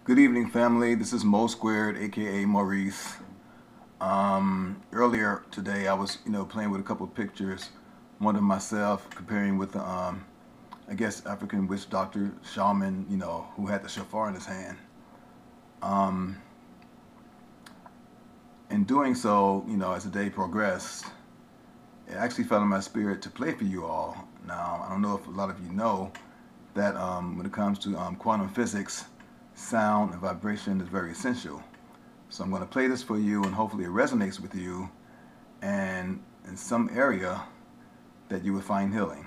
Good evening, family. This is Mo Squared, aka Maurice. Earlier today, I was, playing with a couple of pictures. One of myself comparing with the, I guess, African witch doctor shaman, who had the shofar in his hand. Um, in doing so, as the day progressed, it actually felt in my spirit to play for you all. Now, I don't know if a lot of you know that when it comes to quantum physics, sound and vibration is very essential. So I'm going to play this for you, and hopefully it resonates with you, and in some area that you will find healing.